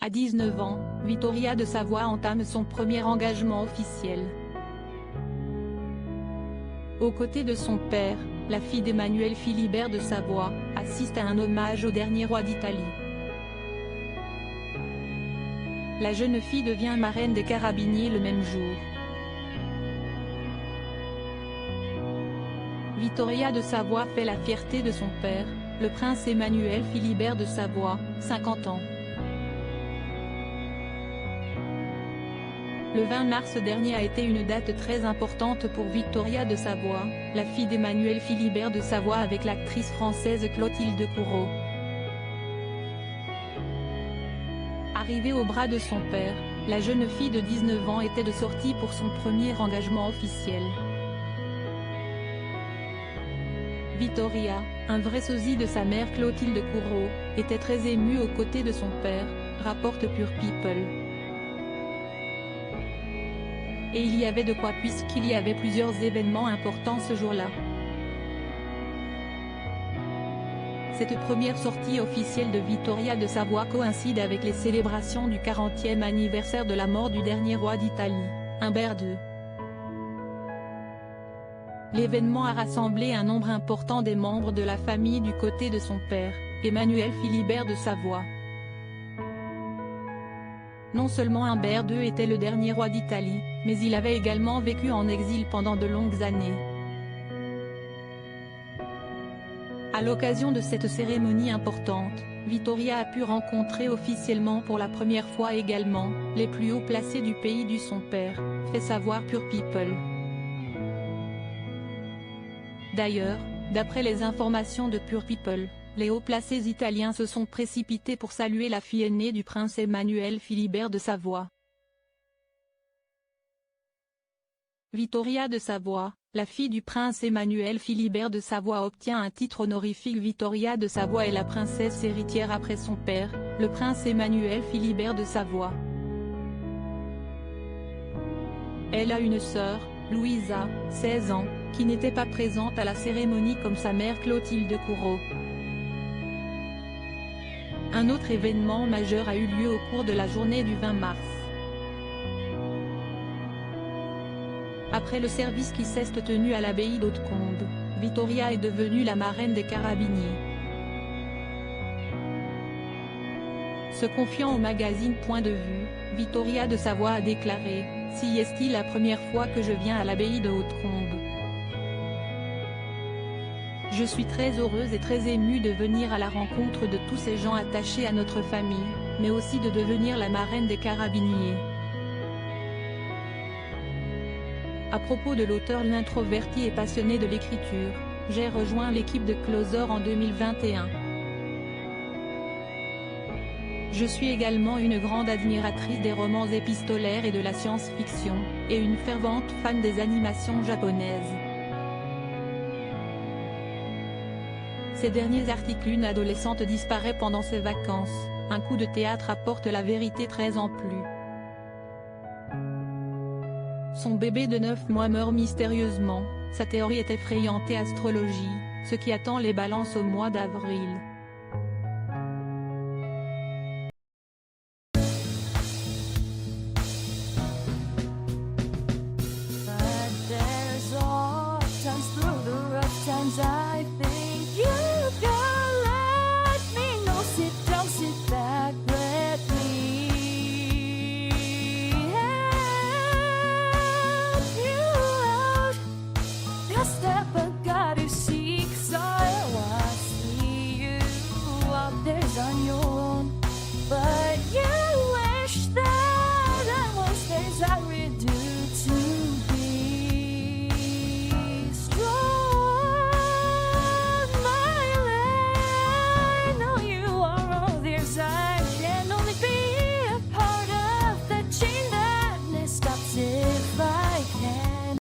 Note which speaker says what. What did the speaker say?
Speaker 1: À 19 ans, Vittoria de Savoie entame son premier engagement officiel. Aux côtés de son père, la fille d'Emmanuel Philibert de Savoie assiste à un hommage au dernier roi d'Italie. La jeune fille devient marraine des Carabiniers le même jour. Vittoria de Savoie fait la fierté de son père, le prince Emmanuel Philibert de Savoie, 50 ans. Le 20 mars dernier a été une date très importante pour Vittoria de Savoie, la fille d'Emmanuel Philibert de Savoie avec l'actrice française Clotilde Courreau. Arrivée au bras de son père, la jeune fille de 19 ans était de sortie pour son premier engagement officiel. Vittoria, un vrai sosie de sa mère Clotilde Courreau, était très émue aux côtés de son père, rapporte Pure People. Et il y avait de quoi puisqu'il y avait plusieurs événements importants ce jour-là. Cette première sortie officielle de Vittoria de Savoie coïncide avec les célébrations du 40e anniversaire de la mort du dernier roi d'Italie, Humbert II. L'événement a rassemblé un nombre important des membres de la famille du côté de son père, Emmanuel Philibert de Savoie. Non seulement Humbert II était le dernier roi d'Italie, mais il avait également vécu en exil pendant de longues années. À l'occasion de cette cérémonie importante, Vittoria a pu rencontrer officiellement pour la première fois également, les plus hauts placés du pays du son père, fait savoir Pure People. D'ailleurs, d'après les informations de Pure People, les hauts placés italiens se sont précipités pour saluer la fille aînée du prince Emmanuel Philibert de Savoie. Vittoria de Savoie, la fille du prince Emmanuel Philibert de Savoie obtient un titre honorifique. Vittoria de Savoie est la princesse héritière après son père, le prince Emmanuel Philibert de Savoie. Elle a une sœur, Louisa, 16 ans, qui n'était pas présente à la cérémonie comme sa mère Clotilde Courreau. Un autre événement majeur a eu lieu au cours de la journée du 20 mars. Après le service qui s'est tenu à l'abbaye d'Hautecombe, Vittoria est devenue la marraine des Carabiniers. Se confiant au magazine Point de Vue, Vittoria de Savoie a déclaré « Si est-il la première fois que je viens à l'abbaye de Hautecombe. Je suis très heureuse et très émue de venir à la rencontre de tous ces gens attachés à notre famille, mais aussi de devenir la marraine des Carabiniers. » À propos de l'auteur l'introverti et passionné de l'écriture, j'ai rejoint l'équipe de Closer en 2021. Je suis également une grande admiratrice des romans épistolaires et de la science-fiction, et une fervente fan des animations japonaises. Ces derniers articles. Une adolescente disparaît pendant ses vacances, un coup de théâtre apporte la vérité 13 ans plus. Son bébé de 9 mois meurt mystérieusement, sa théorie est effrayante et astrologie, ce qui attend les balances au mois d'avril.